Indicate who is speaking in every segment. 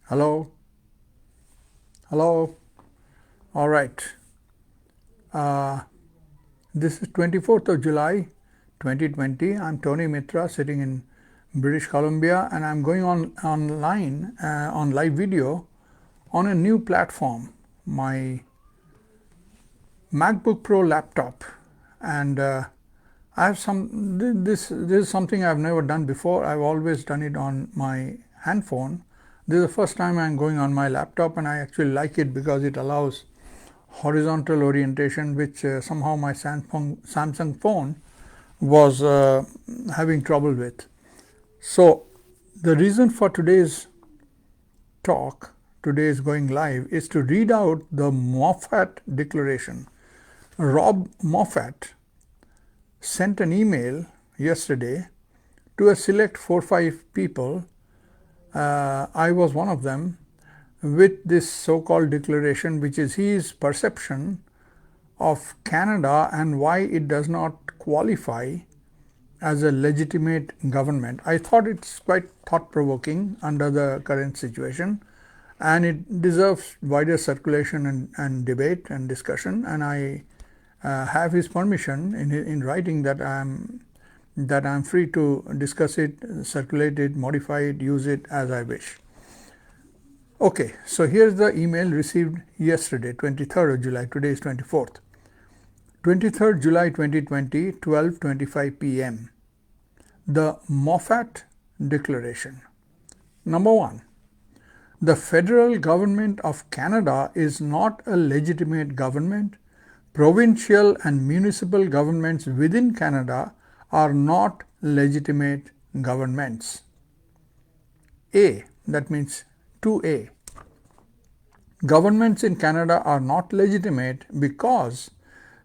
Speaker 1: Hello? Hello? All right. This is 24th of July 2020. I'm Tony Mitra sitting in British Columbia, and I'm going online on live video on a new platform, my MacBook Pro laptop. And I have this is something I've never done before. I've always done it on my handphone. This is the first time I'm going on my laptop, and I actually like it because it allows horizontal orientation, which somehow my Samsung phone was having trouble with. So the reason for today's talk, today's going live, is to read out the Moffatt Declaration. Rob Moffatt sent an email yesterday to a select 4-5 people. I was one of them, with this so-called declaration, which is his perception of Canada and why it does not qualify as a legitimate government. I thought it's quite thought-provoking under the current situation, and it deserves wider circulation and debate and discussion. And I have his permission in writing that I'm free to discuss it, circulate it, modify it, use it as I wish. Okay, so here's the email received yesterday, 23rd of July. Today is 24th. 23rd July 2020, 12:25 p.m. The Moffatt Declaration. Number 1. The federal government of Canada is not a legitimate government. Provincial and municipal governments within Canada are not legitimate governments. A, that means 2A. Governments in Canada are not legitimate because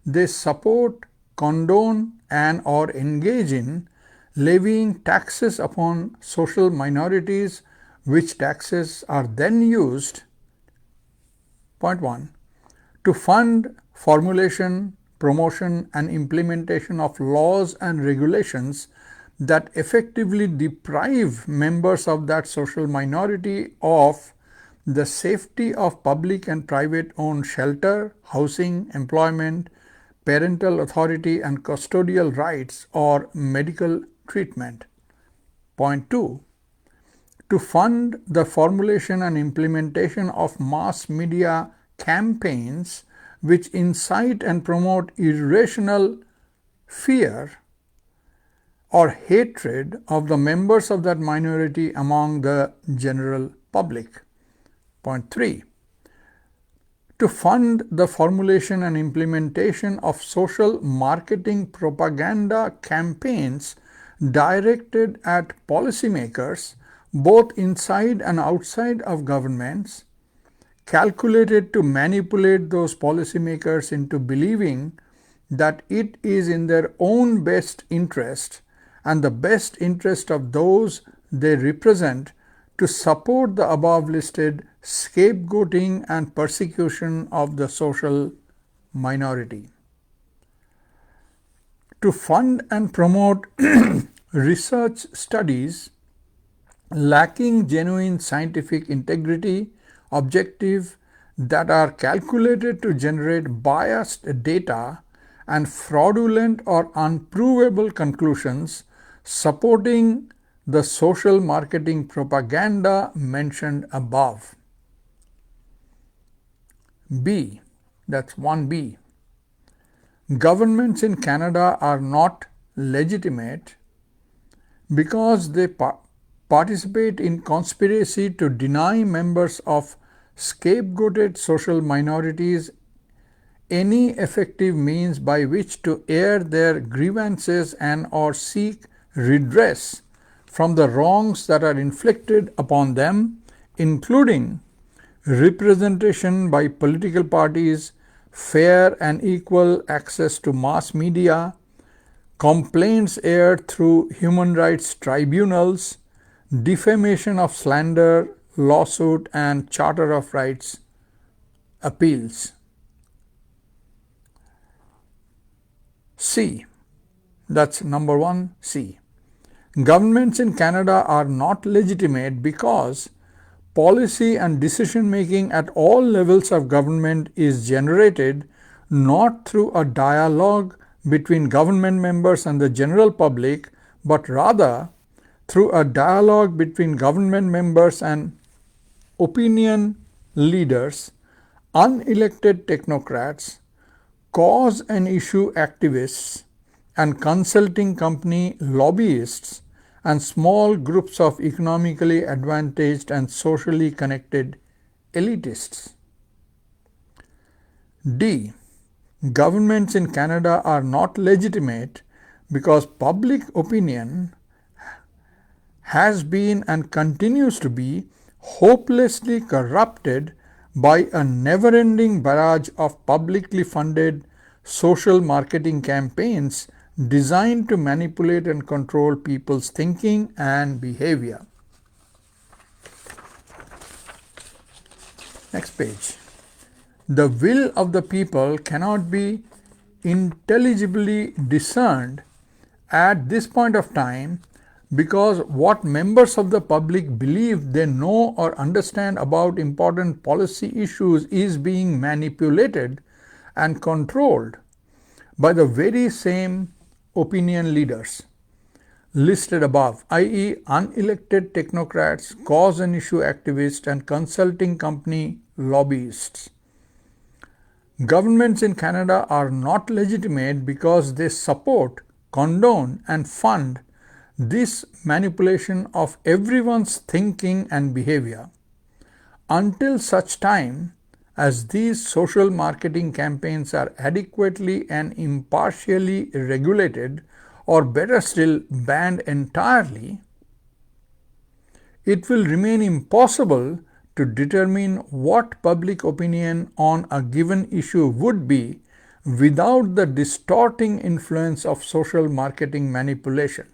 Speaker 1: they support, condone, and or engage in levying taxes upon social minorities, which taxes are then used, point 1, to fund formulation, promotion, and implementation of laws and regulations that effectively deprive members of that social minority of the safety of public and private owned shelter, housing, employment, parental authority and custodial rights or medical treatment. Point 2. To fund the formulation and implementation of mass media campaigns which incite and promote irrational fear or hatred of the members of that minority among the general public. Point 3. To fund the formulation and implementation of social marketing propaganda campaigns directed at policymakers, both inside and outside of governments, calculated to manipulate those policymakers into believing that it is in their own best interest and the best interest of those they represent to support the above listed scapegoating and persecution of the social minority. To fund and promote research studies lacking genuine scientific integrity, objective, that are calculated to generate biased data and fraudulent or unprovable conclusions supporting the social marketing propaganda mentioned above. B, that's 1B. Governments in Canada are not legitimate because they participate in conspiracy to deny members of scapegoated social minorities any effective means by which to air their grievances and or seek redress from the wrongs that are inflicted upon them, including representation by political parties, fair and equal access to mass media, complaints aired through human rights tribunals, defamation of slander, lawsuit, and Charter of Rights appeals. C, that's number 1C. Governments in Canada are not legitimate because Policy and decision making at all levels of government is generated not through a dialogue between government members and the general public, but rather through a dialogue between government members and opinion leaders, unelected technocrats, cause and issue activists, and consulting company lobbyists, and small groups of economically advantaged and socially connected elitists. D. Governments in Canada are not legitimate because public opinion has been and continues to be hopelessly corrupted by a never-ending barrage of publicly funded social marketing campaigns designed to manipulate and control people's thinking and behavior. Next page. The will of the people cannot be intelligibly discerned at this point of time because what members of the public believe they know or understand about important policy issues is being manipulated and controlled by the very same opinion leaders listed above, i.e., unelected technocrats, cause and issue activists, and consulting company lobbyists. Governments in Canada are not legitimate because they support, condone, and fund this manipulation of everyone's thinking and behavior until such time as these social marketing campaigns are adequately and impartially regulated, or better still, banned entirely. It will remain impossible to determine what public opinion on a given issue would be without the distorting influence of social marketing manipulation.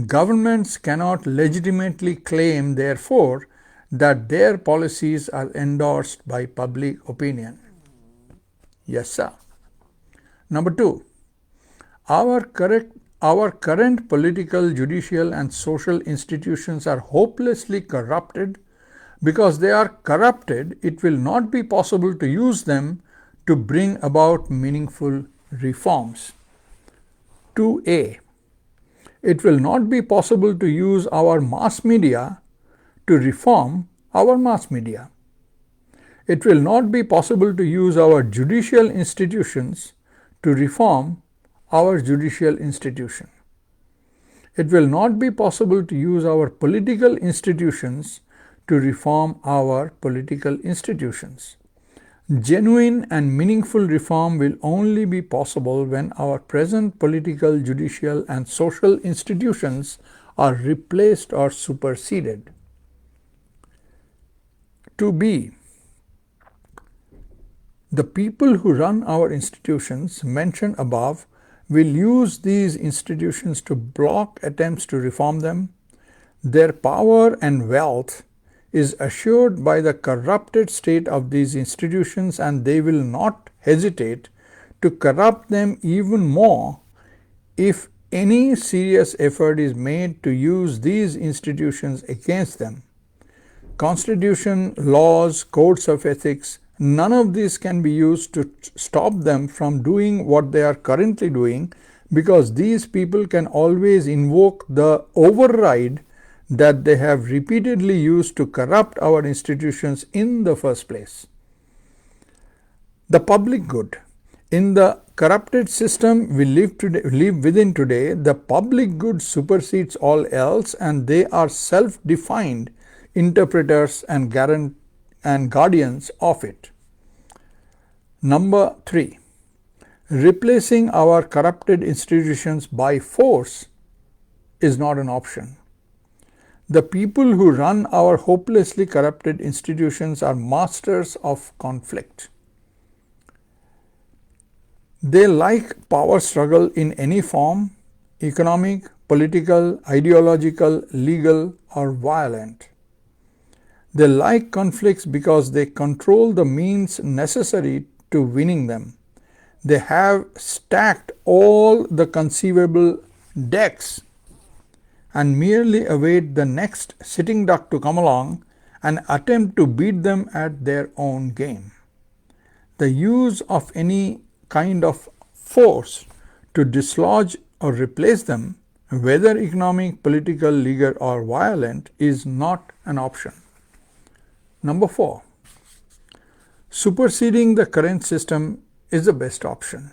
Speaker 1: Governments cannot legitimately claim, therefore, that their policies are endorsed by public opinion. Yes, sir. Number 2. Our current political, judicial, and social institutions are hopelessly corrupted. Because they are corrupted, it will not be possible to use them to bring about meaningful reforms. 2a. It will not be possible to use our mass media to reform our mass media. It will not be possible to use our judicial institutions to reform our judicial institution. It will not be possible to use our political institutions to reform our political institutions. Genuine and meaningful reform will only be possible when our present political, judicial, and social institutions are replaced or superseded. 2b. The people who run our institutions mentioned above will use these institutions to block attempts to reform them. Their power and wealth is assured by the corrupted state of these institutions, and they will not hesitate to corrupt them even more if any serious effort is made to use these institutions against them. Constitution, laws, codes of ethics, none of these can be used to stop them from doing what they are currently doing, because these people can always invoke the override that they have repeatedly used to corrupt our institutions in the first place. The public good. In the corrupted system we live within today, the public good supersedes all else, and they are self-defined interpreters and guardians of it. Number 3. Replacing our corrupted institutions by force is not an option. The people who run our hopelessly corrupted institutions are masters of conflict. They like power struggle in any form, economic, political, ideological, legal, or violent. They like conflicts because they control the means necessary to winning them. They have stacked all the conceivable decks and merely await the next sitting duck to come along and attempt to beat them at their own game. The use of any kind of force to dislodge or replace them, whether economic, political, legal, or violent, is not an option. Number 4. Superseding the current system is the best option.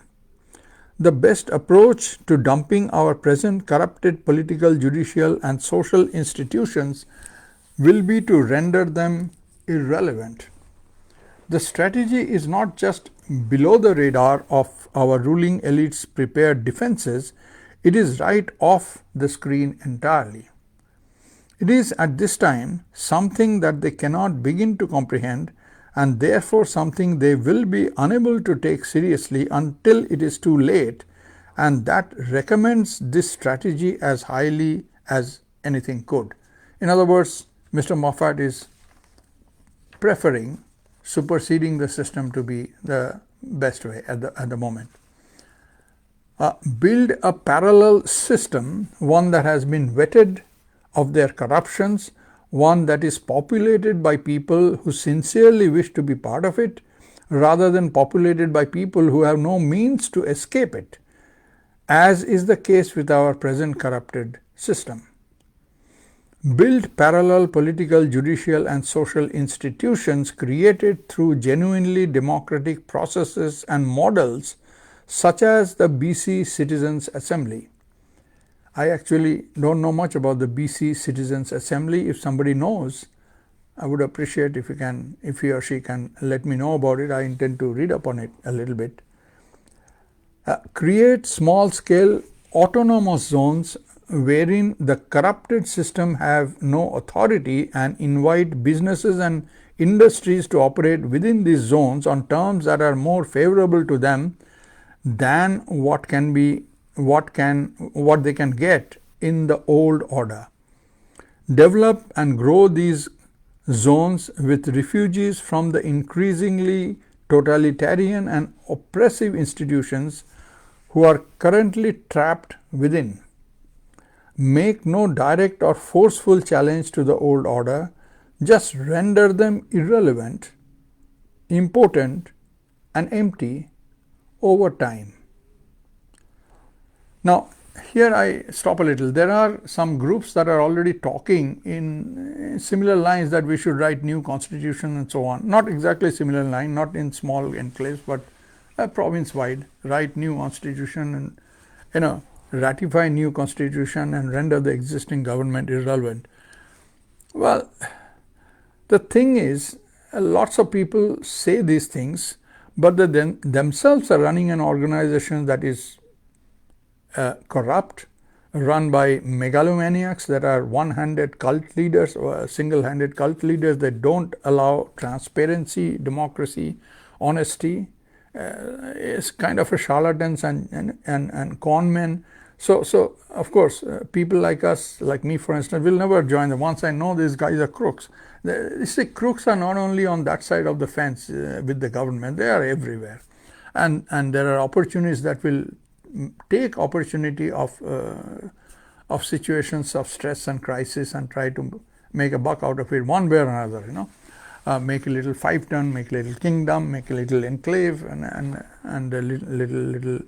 Speaker 1: The best approach to dumping our present corrupted political, judicial, and social institutions will be to render them irrelevant. The strategy is not just below the radar of our ruling elite's prepared defenses, it is right off the screen entirely. It is at this time something that they cannot begin to comprehend, and therefore something they will be unable to take seriously until it is too late, and that recommends this strategy as highly as anything could. In other words, Mr. Moffatt is preferring superseding the system to be the best way at the moment. Build a parallel system, one that has been vetted of their corruptions, one that is populated by people who sincerely wish to be part of it, rather than populated by people who have no means to escape it, as is the case with our present corrupted system. Build parallel political, judicial, and social institutions created through genuinely democratic processes and models such as the BC Citizens Assembly. I actually don't know much about the BC Citizens Assembly. If somebody knows, I would appreciate if he or she can let me know about it. I intend to read up on it a little bit. Create small-scale autonomous zones wherein the corrupted system have no authority, and invite businesses and industries to operate within these zones on terms that are more favorable to them than what they can get in the old order. Develop and grow these zones with refugees from the increasingly totalitarian and oppressive institutions who are currently trapped within. Make no direct or forceful challenge to the old order, just render them irrelevant, impotent, and empty over time. Now, here I stop a little. There are some groups that are already talking in similar lines that we should write new constitution and so on. Not exactly similar line, not in small enclaves, but province-wide, write new constitution and ratify new constitution and render the existing government irrelevant. Well, the thing is, lots of people say these things, but they themselves are running an organization that is corrupt, run by megalomaniacs that are one-handed cult leaders or single-handed cult leaders that don't allow transparency, democracy, honesty. It's kind of a charlatans and con men. So of course, people like us, like me for instance, will never join them. Once I know these guys are crooks. You see, crooks are not only on that side of the fence with the government, they are everywhere. And there are opportunities that will take opportunity of situations of stress and crisis and try to make a buck out of it one way or another, make a little fiefdom, make a little kingdom, make a little enclave, and a little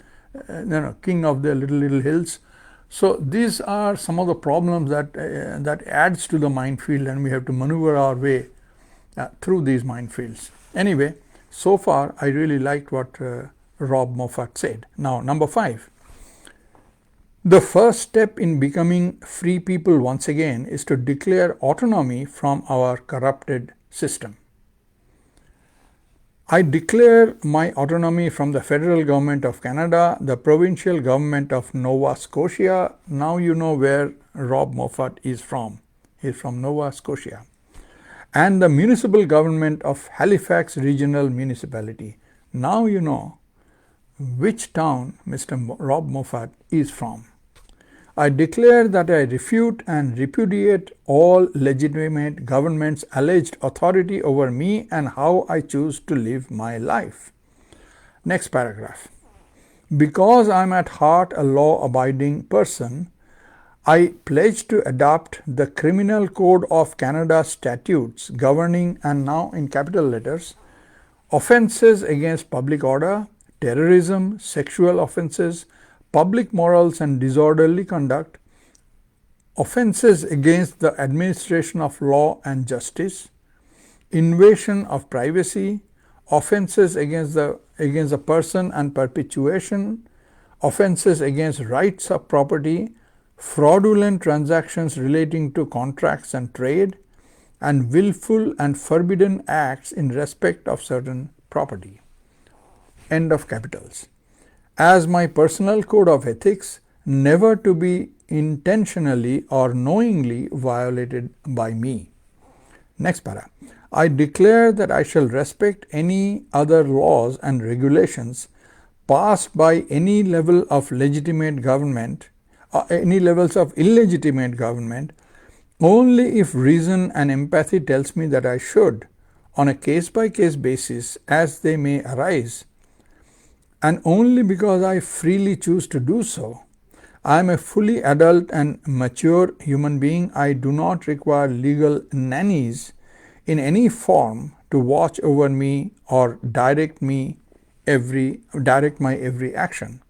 Speaker 1: king of the little hills. So these are some of the problems that adds to the minefield, and we have to maneuver our way through these minefields. Anyway, so far I really liked what Rob Moffatt said. Now, number 5. The first step in becoming free people once again is to declare autonomy from our corrupted system. I declare my autonomy from the federal government of Canada, the provincial government of Nova Scotia. Now you know where Rob Moffatt is from. He's from Nova Scotia. And the municipal government of Halifax Regional Municipality. Now you know which town Mr. Rob Moffatt is from. I declare that I refute and repudiate all legitimate government's alleged authority over me and how I choose to live my life. Next paragraph. Because I am at heart a law-abiding person, I pledge to adopt the Criminal Code of Canada statutes governing, and now in capital letters, offences against public order, terrorism, sexual offences, public morals and disorderly conduct, offences against the administration of law and justice, invasion of privacy, offences against the person and perpetuation, offences against rights of property, fraudulent transactions relating to contracts and trade, and willful and forbidden acts in respect of certain property. End of capitals. As my personal code of ethics, never to be intentionally or knowingly violated by me. Next para. I declare that I shall respect any other laws and regulations passed by any level of legitimate government, any levels of illegitimate government, only if reason and empathy tells me that I should, on a case-by-case basis as they may arise, and only because I freely choose to do so. I am a fully adult and mature human being. I do not require legal nannies in any form to watch over me or direct my every action.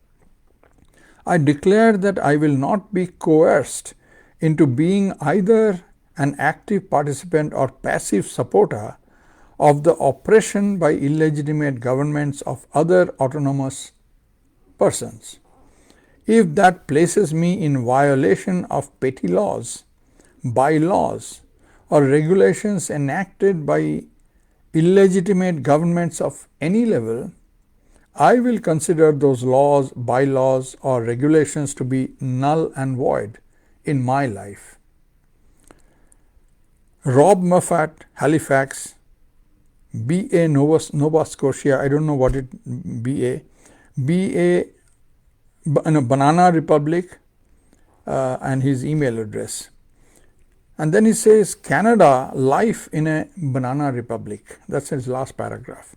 Speaker 1: I declare that I will not be coerced into being either an active participant or passive supporter of the oppression by illegitimate governments of other autonomous persons. If that places me in violation of petty laws, bylaws, or regulations enacted by illegitimate governments of any level, I will consider those laws, bylaws, or regulations to be null and void in my life. Rob Moffatt, Halifax, BA Nova Scotia, I don't know what it BA, Banana Republic, and his email address. And then he says, Canada, life in a banana republic. That's his last paragraph.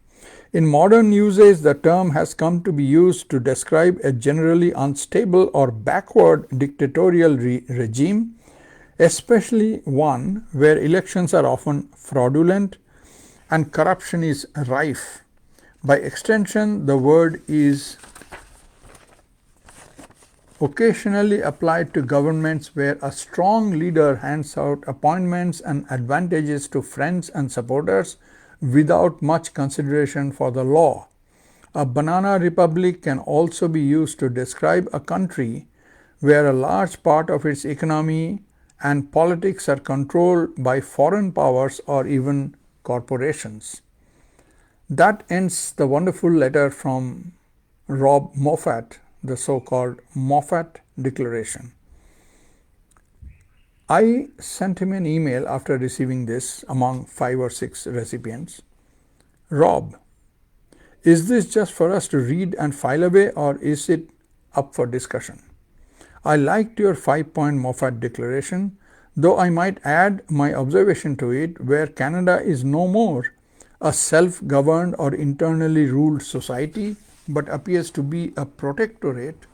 Speaker 1: In modern usage, the term has come to be used to describe a generally unstable or backward dictatorial regime, especially one where elections are often fraudulent and corruption is rife. By extension, the word is occasionally applied to governments where a strong leader hands out appointments and advantages to friends and supporters without much consideration for the law. A banana republic can also be used to describe a country where a large part of its economy and politics are controlled by foreign powers or even corporations. That ends the wonderful letter from Rob Moffatt, the so-called Moffatt Declaration. I sent him an email after receiving this among 5 or 6 recipients. Rob, is this just for us to read and file away, or is it up for discussion? I liked your 5-point Moffatt Declaration, though I might add my observation to it, where Canada is no more a self-governed or internally ruled society, but appears to be a protectorate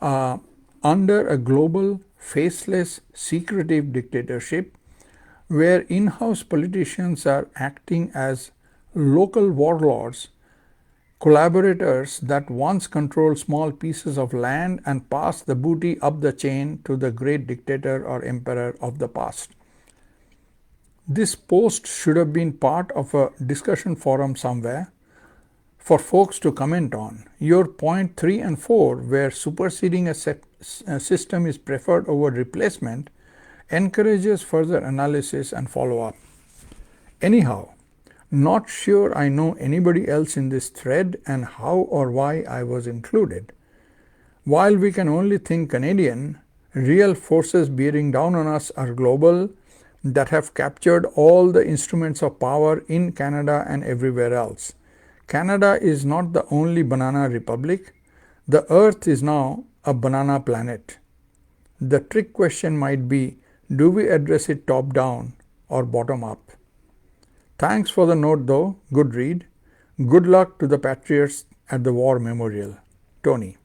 Speaker 1: under a global, faceless, secretive dictatorship, where in-house politicians are acting as local warlords, collaborators that once controlled small pieces of land and passed the booty up the chain to the great dictator or emperor of the past. This post should have been part of a discussion forum somewhere for folks to comment on. Your point 3 and 4, where superseding a system is preferred over replacement, encourages further analysis and follow-up. Anyhow, not sure I know anybody else in this thread and how or why I was included. While we can only think Canadian, real forces bearing down on us are global, that have captured all the instruments of power in Canada and everywhere else. Canada is not the only banana republic. The earth is now a banana planet. The trick question might be, do we address it top down or bottom up? Thanks for the note though, good read. Good luck to the patriots at the War Memorial. Tony.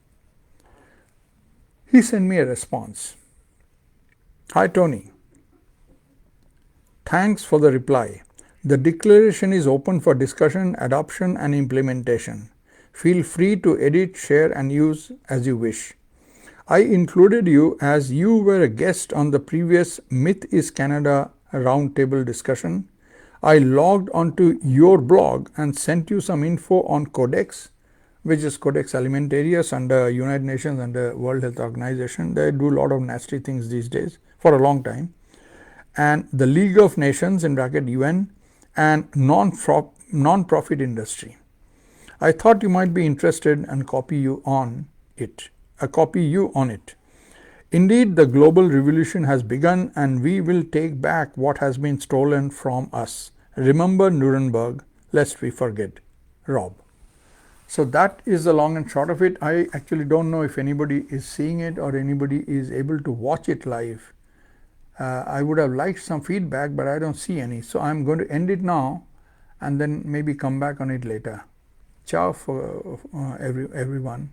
Speaker 1: He sent me a response. Hi Tony. Thanks for the reply. The declaration is open for discussion, adoption and implementation. Feel free to edit, share and use as you wish. I included you as you were a guest on the previous Myth is Canada roundtable discussion. I logged onto your blog and sent you some info on Codex, which is Codex Alimentarius under United Nations and the World Health Organization. They do a lot of nasty things these days for a long time. And the League of Nations in bracket UN and non-profit industry. I thought you might be interested and copy you on it. Indeed, the global revolution has begun and we will take back what has been stolen from us. Remember Nuremberg, lest we forget. Rob. So that is the long and short of it. I actually don't know if anybody is seeing it or anybody is able to watch it live. I would have liked some feedback, but I don't see any. So I'm going to end it now and then maybe come back on it later. Ciao for everyone.